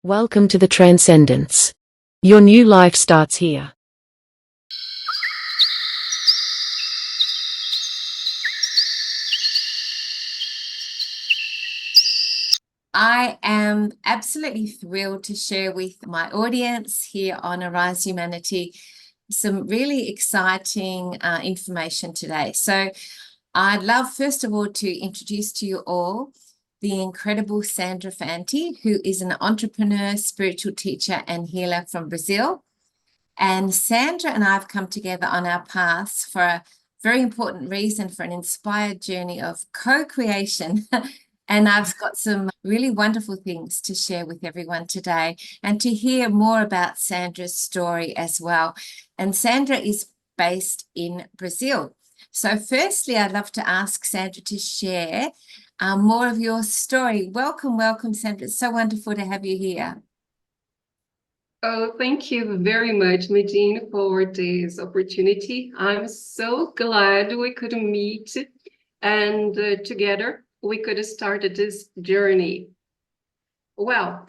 Welcome to the Transcendence. Your new life starts here. I am absolutely thrilled to share with my audience here on Arise Humanity some really exciting information today. So I'd love, first of all, to introduce to you all the incredible Sandra Fanti, who is an entrepreneur, spiritual teacher, and healer from Brazil. And Sandra and I have come together on our paths for a very important reason, for an inspired journey of co-creation. And I've got some really wonderful things to share with everyone today and to hear more about Sandra's story as well. And Sandra is based in Brazil. So firstly, I'd love to ask Sandra to share more of your story. Welcome, welcome, Sandra. It's so wonderful to have you here. Oh, thank you very much, Medine, for this opportunity. I'm so glad we could meet and together we could start this journey. Well,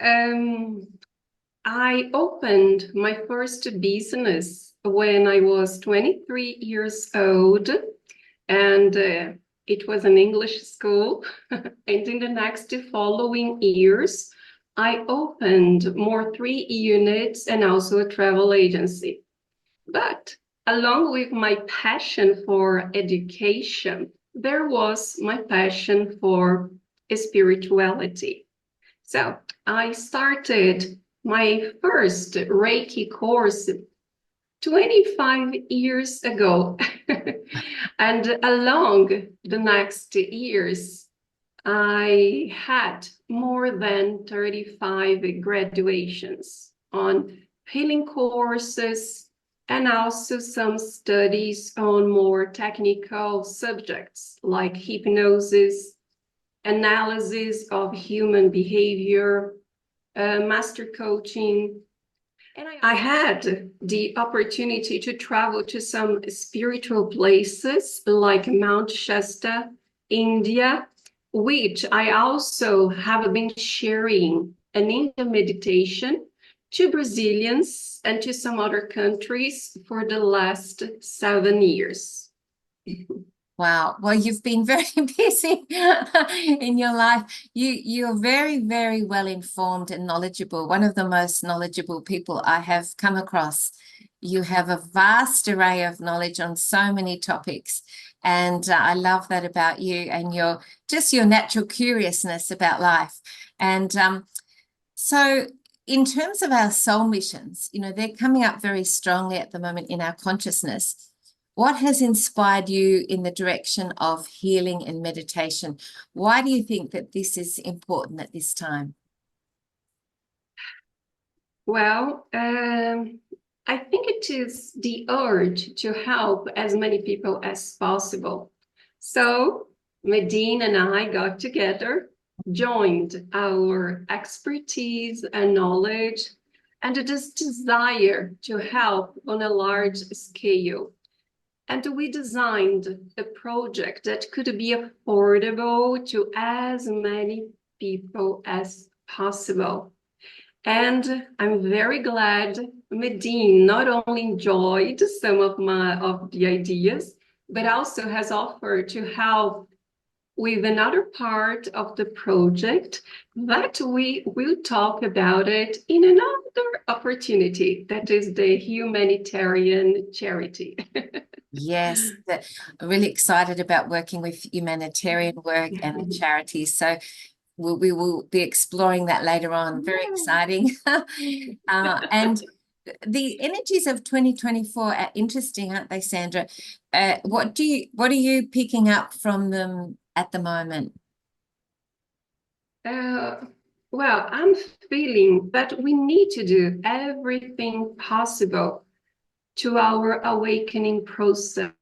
I opened my first business when I was 23 years old, and it was an English school. And in the next following years, I opened more 3 units and also a travel agency. But along with my passion for education, there was my passion for spirituality. So I started my first Reiki course 25 years ago. And along the next years, I had more than 35 graduations on healing courses and also some studies on more technical subjects like hypnosis, analysis of human behavior, master coaching. And I had the opportunity to travel to some spiritual places like Mount Shasta, India, which I also have been sharing an India meditation to Brazilians and to some other countries for the last 7 years. Wow. Well, you've been very busy in your life. You're very, very well informed and knowledgeable. One of the most knowledgeable people I have come across. You have a vast array of knowledge on so many topics. And I love that about you and your natural curiousness about life. And so in terms of our soul missions, they're coming up very strongly at the moment in our consciousness. What has inspired you in the direction of healing and meditation? Why do you think that this is important at this time? Well, I think it is the urge to help as many people as possible. So Medine and I got together, joined our expertise and knowledge, and this desire to help on a large scale. And we designed a project that could be affordable to as many people as possible. And I'm very glad Medine not only enjoyed some of the ideas, but also has offered to help with another part of the project that we will talk about it in another opportunity, that is the humanitarian charity. Yes, I'm really excited about working with humanitarian work and the charities. So we will be exploring that later on. Very exciting. And the energies of 2024 are interesting, aren't they, Sandra? What are you picking up from them at the moment? Well, I'm feeling that we need to do everything possible to our awakening process.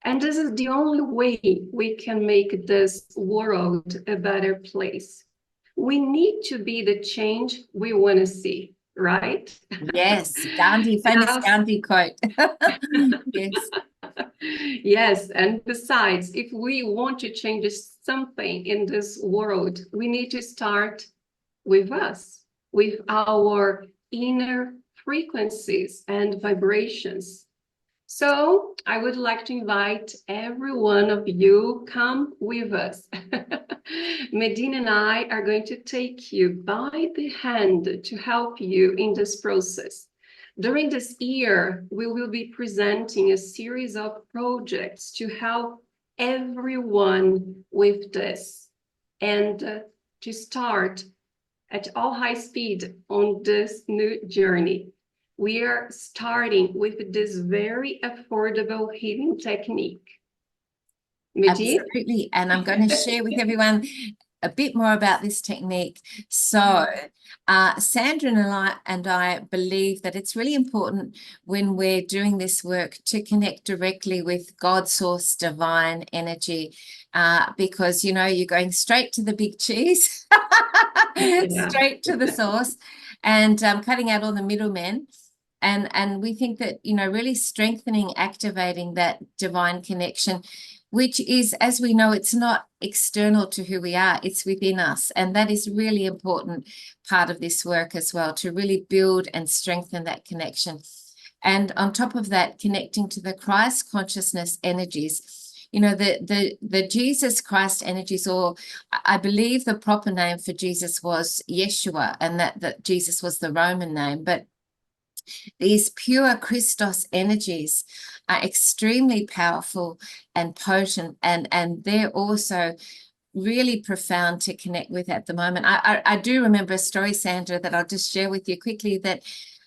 And this is the only way we can make this world a better place. We need to be the change we want to see, right? Yes, Gandhi, famous Gandhi quote. Yes. Yes, and besides, if we want to change something in this world, we need to start with us. with our inner frequencies and vibrations. So I would like to invite every one of you, come with us. Medina and I are going to take you by the hand to help you in this process. During this year, we will be presenting a series of projects to help everyone with this and to start at all high speed on this new journey. We are starting with this very affordable healing technique. Medina? Absolutely. And I'm going to share with everyone a bit more about this technique. So Sandra and I believe that it's really important when we're doing this work to connect directly with God source divine energy, because, you know, you're going straight to the big cheese, straight to the source, and cutting out all the middlemen. And we think that, you know, really strengthening, activating that divine connection, which is, as we know, it's not external to who we are, it's within us. And that is really important part of this work as well, to really build and strengthen that connection. And on top of that, connecting to the Christ consciousness energies, you know, the Jesus Christ energies, or I believe the proper name for Jesus was Yeshua, and that Jesus was the Roman name, but these pure Christos energies are extremely powerful and potent, and they're also really profound to connect with at the moment. I do remember a story, Sandra, that I'll just share with you quickly, that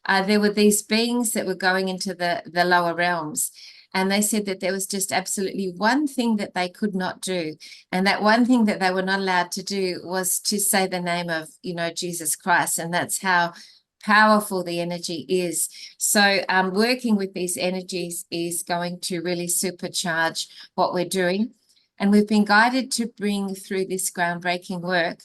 there were these beings that were going into the lower realms, and they said that there was just absolutely one thing that they could not do. And that one thing that they were not allowed to do was to say the name of, you know, Jesus Christ. And that's how powerful the energy is. So working with these energies is going to really supercharge what we're doing. And we've been guided to bring through this groundbreaking work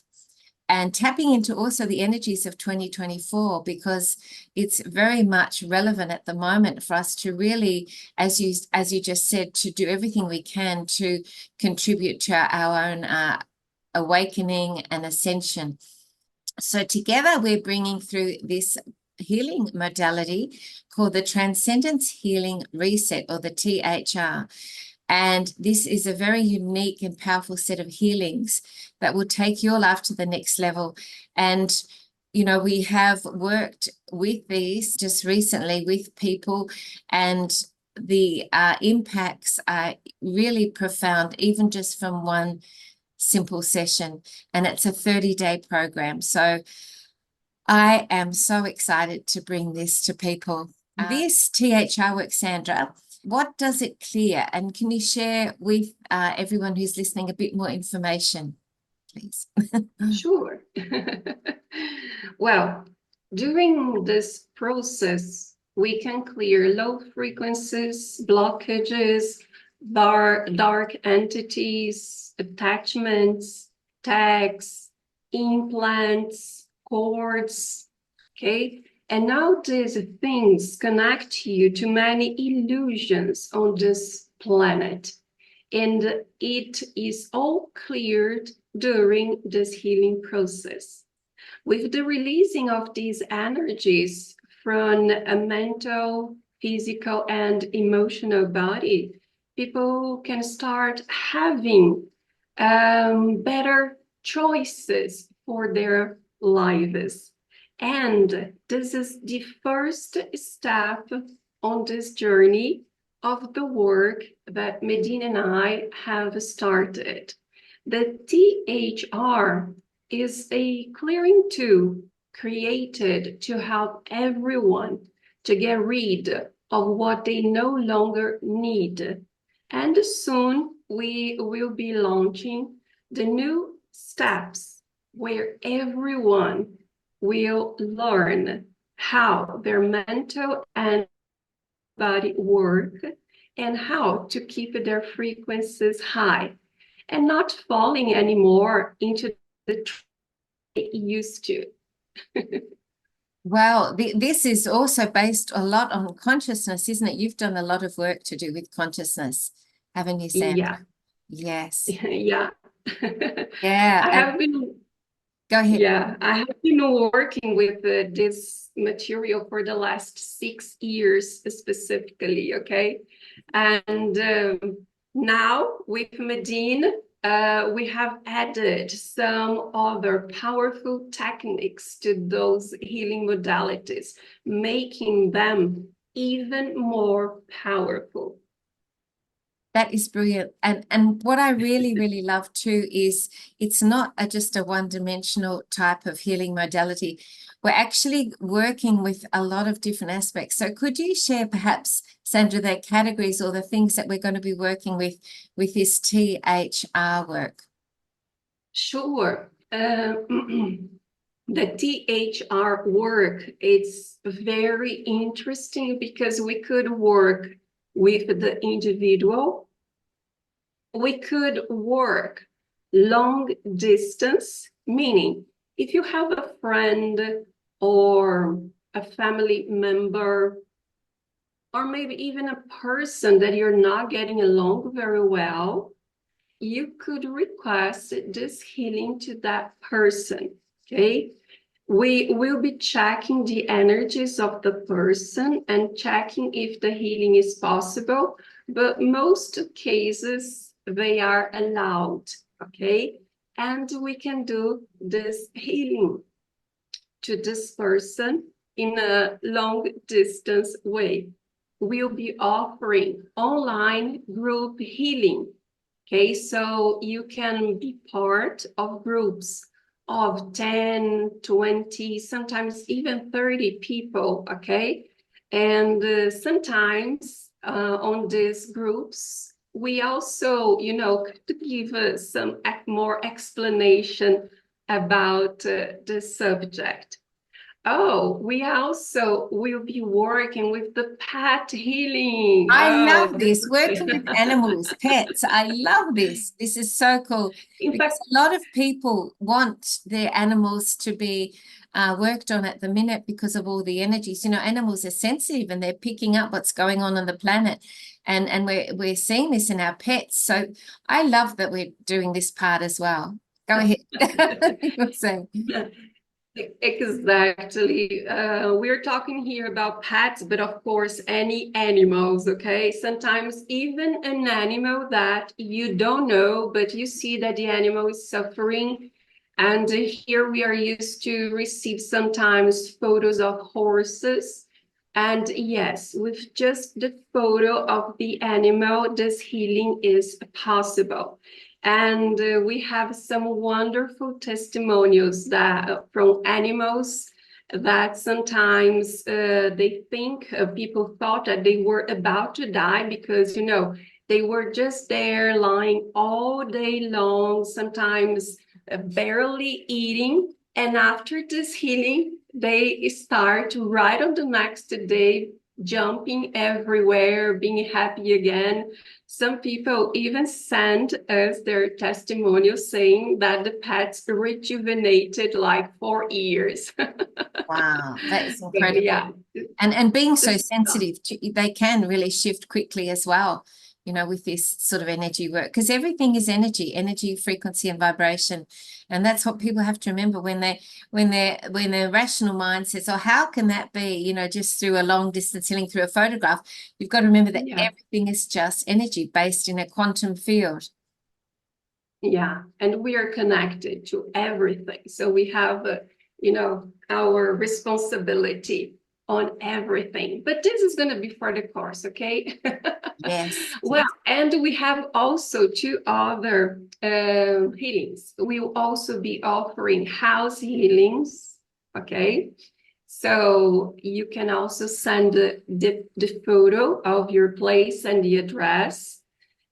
and tapping into also the energies of 2024, because it's very much relevant at the moment for us to really, as you just said, to do everything we can to contribute to our own awakening and ascension. So together we're bringing through this healing modality called the Transcendence Healing Reset, or the THR. And this is a very unique and powerful set of healings that will take your life to the next level. And, you know, we have worked with these just recently with people, and the impacts are really profound, even just from one simple session. And it's a 30-day program. So I am so excited to bring this to people. This THR work, Sandra, what does it clear? And can you share with everyone who's listening a bit more information, please? Sure. Well, during this process, we can clear low frequencies, blockages, dark entities, attachments, tags, implants, cords, okay? And now these things connect you to many illusions on this planet. And it is all cleared during this healing process. With the releasing of these energies from a mental, physical, and emotional body, people can start having better choices for their lives. And this is the first step on this journey of the work that Medina and I have started. The THR is a clearing tool created to help everyone to get rid of what they no longer need. And soon we will be launching the new steps where everyone will learn how their mental and body work and how to keep their frequencies high and not falling anymore into the trap they used to. Well, this is also based a lot on consciousness, isn't it? You've done a lot of work to do with consciousness, haven't you, Sandra? Yeah. Yes. Yeah. Yeah. I have been. Go ahead. Yeah, I have been working with this material for the last 6 years specifically, okay? And now with Medine, we have added some other powerful techniques to those healing modalities, making them even more powerful. That is brilliant. And what I really, really love too is it's not just a one-dimensional type of healing modality. We're actually working with a lot of different aspects. So could you share perhaps, Sandra, the categories or the things that we're going to be working with this THR work? Sure. The THR work, it's very interesting because we could work with the individual. We could work long distance, meaning if you have a friend or a family member, or maybe even a person that you're not getting along very well, you could request this healing to that person, okay? We will be checking the energies of the person and checking if the healing is possible, but most cases they are allowed, okay? And we can do this healing to this person in a long distance way. We'll be offering online group healing. Okay, so you can be part of groups of 10, 20, sometimes even 30 people, okay? And sometimes on these groups, we also, could give some more explanation about the subject. Oh, we also will be working with the pet healing. I love this, working with animals, pets. I love this. This is so cool. In fact, a lot of people want their animals to be worked on at the minute because of all the energies. Animals are sensitive and they're picking up what's going on the planet. And we're seeing this in our pets. So I love that we're doing this part as well. Go ahead. You were saying. Exactly. We're talking here about pets, but of course, any animals, okay? Sometimes even an animal that you don't know, but you see that the animal is suffering. And here we are used to receive sometimes photos of horses. And yes, with just the photo of the animal, this healing is possible. And we have some wonderful testimonials that from animals that sometimes they think people thought that they were about to die because, they were just there lying all day long, sometimes barely eating. And after this healing, they start right on the next day, jumping everywhere, being happy again. Some people even send us their testimonials saying that the pets rejuvenated like 4 years. Wow, that is incredible. Yeah. And being so sensitive, they can really shift quickly as well, with this sort of energy work, because everything is energy, frequency, and vibration. And that's what people have to remember when their rational mind says, oh, how can that be, just through a long distance healing through a photograph? You've got to remember that everything is just energy based in a quantum field. Yeah, and we are connected to everything. So we have, our responsibility on everything. But this is going to be for the course, okay? Yes. Well, and we have also 2 other healings. We will also be offering house healings, okay? So you can also send the photo of your place and the address,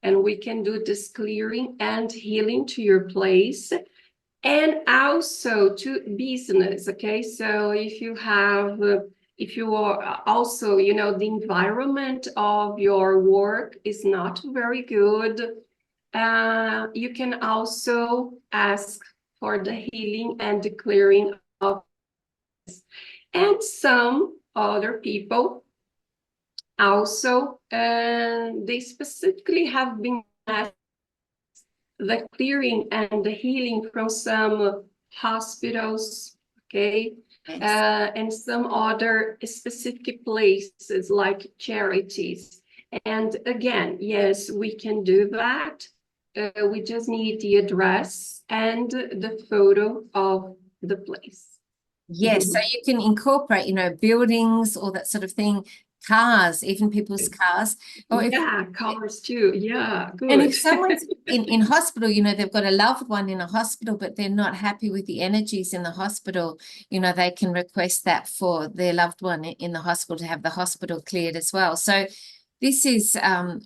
and we can do this clearing and healing to your place. And also to business, okay? So if you are also, the environment of your work is not very good, you can also ask for the healing and the clearing of this. And some other people also, they specifically have been asked the clearing and the healing from some hospitals, okay, Yes. and some other specific places like charities. And again, yes, we can do that. We just need the address and the photo of the place. Yes, so you can incorporate, you know, buildings, all that sort of thing, cars, even people's cars. Or if Yeah, cars too. Yeah, and good. if someone's in hospital, you know, they've got a loved one in a hospital, but they're not happy with the energies in the hospital, you know, they can request that for their loved one in the hospital to have the hospital cleared as well. So this is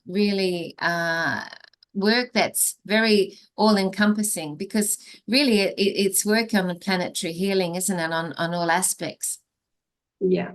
really work that's very all-encompassing, because really it's work on planetary healing, isn't it, on all aspects. Yeah,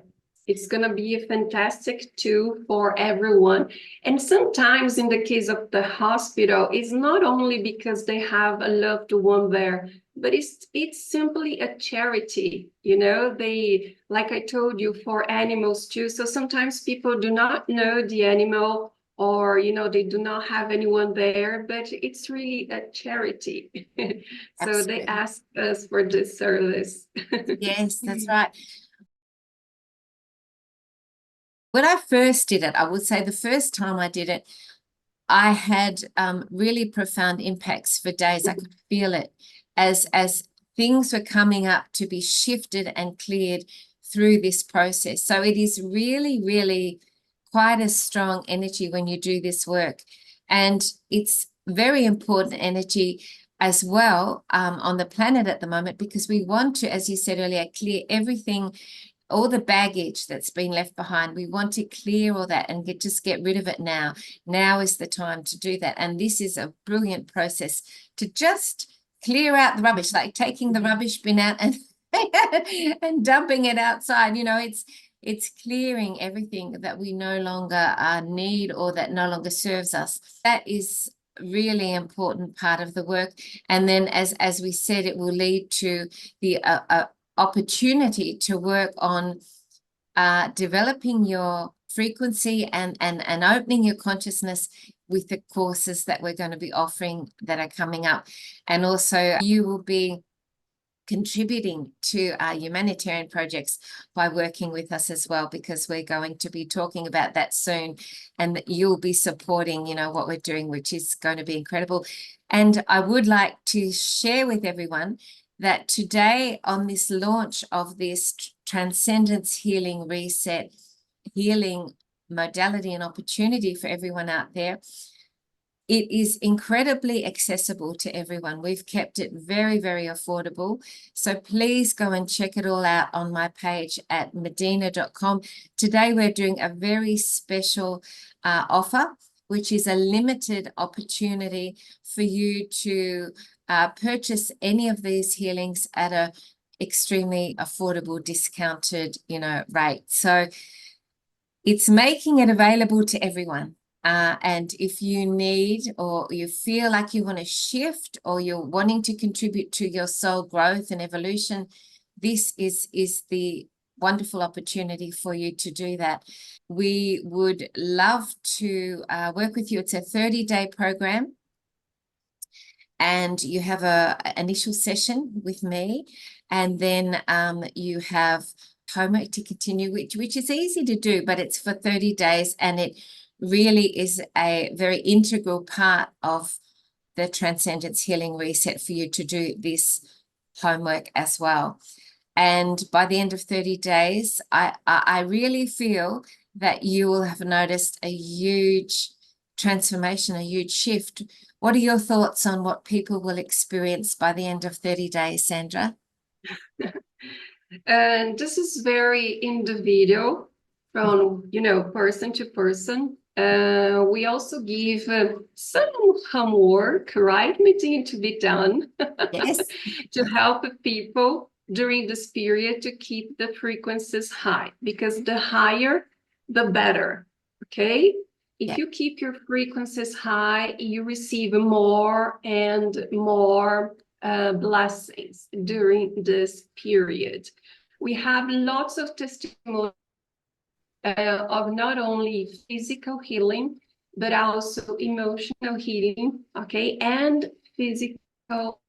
it's going to be a fantastic tool for everyone. And sometimes in the case of the hospital, it's not only because they have a loved one there, but it's simply a charity, you know, they, like I told you, for animals too. So sometimes people do not know the animal, or, you know, they do not have anyone there, but it's really a charity. So they Absolutely. ask us for this service. Yes, that's right. When I first did it, I would say the first time I did it, I had really profound impacts for days. I could feel it as things were coming up to be shifted and cleared through this process. So it is really, really quite a strong energy when you do this work. And it's very important energy as well on the planet at the moment, because we want to, as you said earlier, clear everything, all the baggage that's been left behind. We want to clear all that and just get rid of it now. Now is the time to do that. And this is a brilliant process to just clear out the rubbish, like taking the rubbish bin out and and dumping it outside. You know, it's clearing everything that we no longer need, or that no longer serves us. That is really important part of the work. And then as we said, it will lead to the opportunity to work on developing your frequency and opening your consciousness with the courses that we're going to be offering that are coming up. And also you will be contributing to our humanitarian projects by working with us as well, because we're going to be talking about that soon, and that you'll be supporting, you know, what we're doing, which is going to be incredible. And I would like to share with everyone that today, on this launch of this Transcendence Healing Reset, healing modality and opportunity for everyone out there, it is incredibly accessible to everyone. We've kept it very, very affordable. So please go and check it all out on my page at medina.com. Today, we're doing a very special offer, which is a limited opportunity for you to purchase any of these healings at a extremely affordable, discounted, you know, rate. So it's making it available to everyone. And if you need, or you feel like you want to shift, or you're wanting to contribute to your soul growth and evolution, this is the wonderful opportunity for you to do that. We would love to work with you. It's a 30-day program, and you have an initial session with me, and then you have homework to continue, which is easy to do, but it's for 30 days, and it really is a very integral part of the Transcendence Healing Reset for you to do this homework as well. And by the end of 30 days, I really feel that you will have noticed a huge transformation, a huge shift. What are your thoughts on what people will experience by the end of 30 days, Sandra? And this is very individual from, you know, person to person. We also give some homework, right, Medina, to be done Yes. to help people during this period to keep the frequencies high, because the higher, the better, okay? If you keep your frequencies high, you receive more and more blessings during this period. We have lots of testimonies of not only physical healing, but also emotional healing, okay, and physical.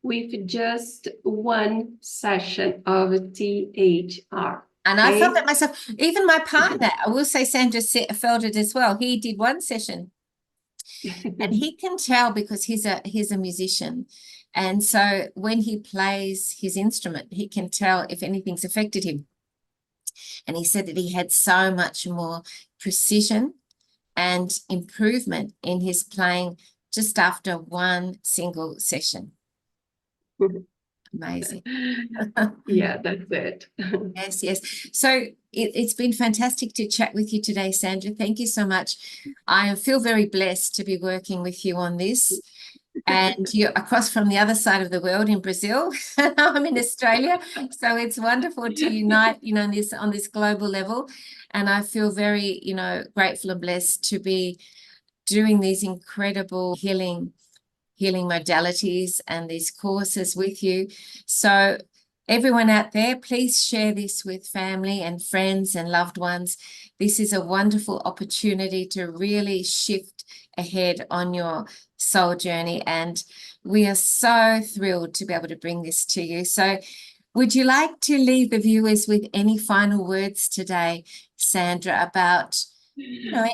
with just one session of THR. And I felt that myself. Even my partner, I will say Sandra felt it as well. He did one session. And he can tell because he's a musician. And so when he plays his instrument, he can tell if anything's affected him. And he said that he had so much more precision and improvement in his playing just after one single session. Amazing. Yeah, that's it. Yes, yes. So it's been fantastic to chat with you today, Sandra. Thank you so much. I feel very blessed to be working with you on this. And you're across from the other side of the world in Brazil. I'm in Australia. So it's wonderful to unite, on this global level. And I feel very, grateful and blessed to be doing these incredible healing modalities and these courses with you. So everyone out there, please share this with family and friends and loved ones. This is a wonderful opportunity to really shift ahead on your soul journey. And we are so thrilled to be able to bring this to you. So would you like to leave the viewers with any final words today, Sandra, about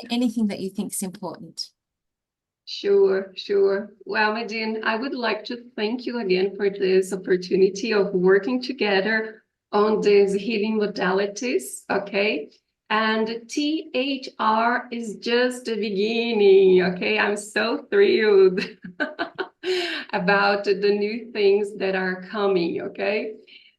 anything that you think is important? Sure. Well, Medine, I would like to thank you again for this opportunity of working together on these healing modalities, okay? And THR is just the beginning, okay? I'm so thrilled about the new things that are coming, okay?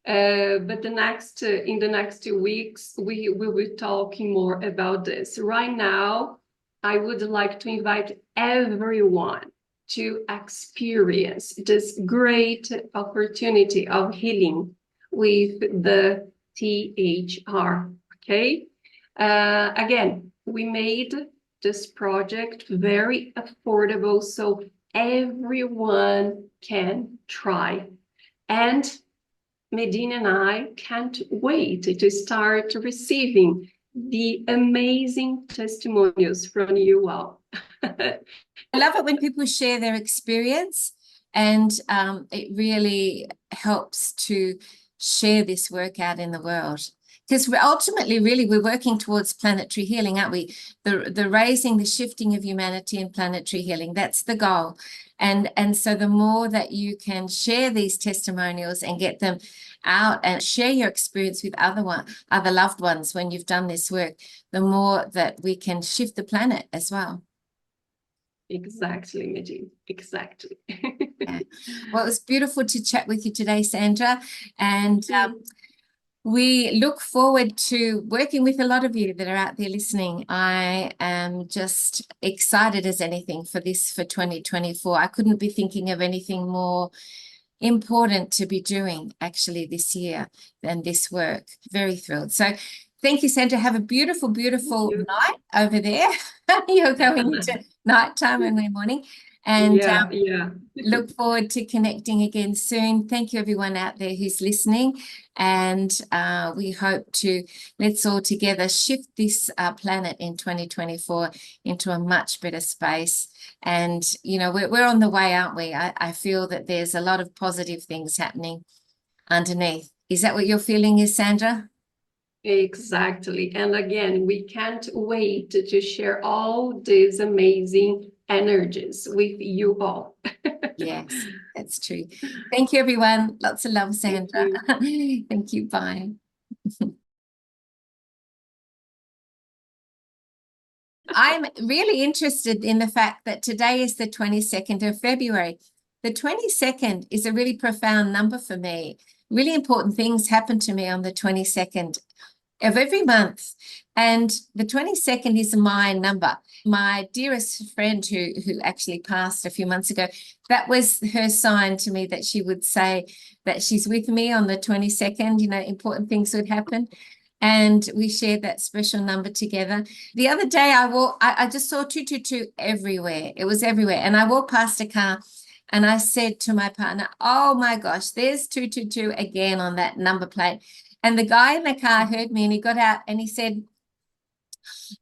But in the next 2 weeks, we will be talking more about this. Right now, I would like to invite everyone to experience this great opportunity of healing with the THR, okay? Again, we made this project very affordable so everyone can try. And Medine and I can't wait to start receiving the amazing testimonials from you all. I love it when people share their experience, and it really helps to share this work out in the world. Because ultimately, really, we're working towards planetary healing, aren't we? The raising, the shifting of humanity and planetary healing, that's the goal. And so the more that you can share these testimonials and get them out and share your experience with other loved ones when you've done this work, the more that we can shift the planet as well. Exactly, Medine, exactly. Yeah. Well, it was beautiful to chat with you today, Sandra. And we look forward to working with a lot of you that are out there listening. I am just excited as anything for 2024. I couldn't be thinking of anything more important to be doing actually this year than this work. Very thrilled. So thank you, Sandra. Have a beautiful, beautiful night over there. You're going into nighttime and we're morning. And look forward to connecting again soon. Thank you, everyone out there who's listening. And we hope to, let's all together shift this planet in 2024 into a much better space. And, we're on the way, aren't we? I feel that there's a lot of positive things happening underneath. Is that what your feeling is, Sandra? Exactly. And again, we can't wait to share all these amazing energies with you all. Yes, that's true. Thank you, everyone. Lots of love, Sandra. Thank you. Bye. I'm really interested in the fact that today is the 22nd of February. The 22nd is a really profound number for me. Really important things happen to me on the 22nd of every month. And the 22nd is my number. My dearest friend who actually passed a few months ago, that was her sign to me that she would say that she's with me on the 22nd, important things would happen. And we shared that special number together. The other day I just saw 222 everywhere. It was everywhere. And I walked past a car and I said to my partner, oh my gosh, there's 222 again on that number plate. And the guy in the car heard me and he got out and he said,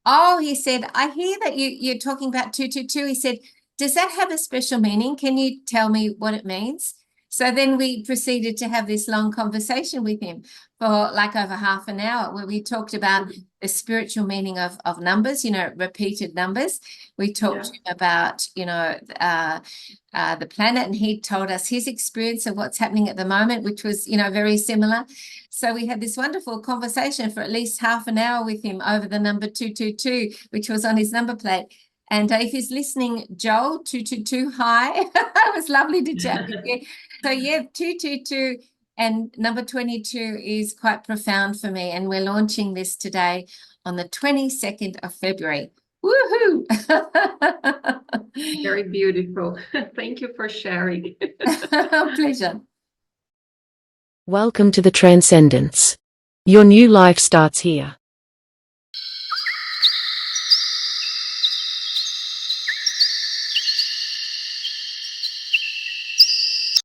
I hear that you're talking about 222. He said, does that have a special meaning? Can you tell me what it means? So then we proceeded to have this long conversation with him for like over half an hour, where we talked about the spiritual meaning of numbers, repeated numbers. We talked to him about, the planet, and he told us his experience of what's happening at the moment, which was, very similar. So we had this wonderful conversation for at least half an hour with him over the number 222, which was on his number plate. And if he's listening, Joel, 222, hi. It was lovely to chat with you. So yeah, 222 and number 22 is quite profound for me. And we're launching this today on the 22nd of February. Woohoo! Very beautiful. Thank you for sharing. Pleasure. Welcome to the Transcendence. Your new life starts here.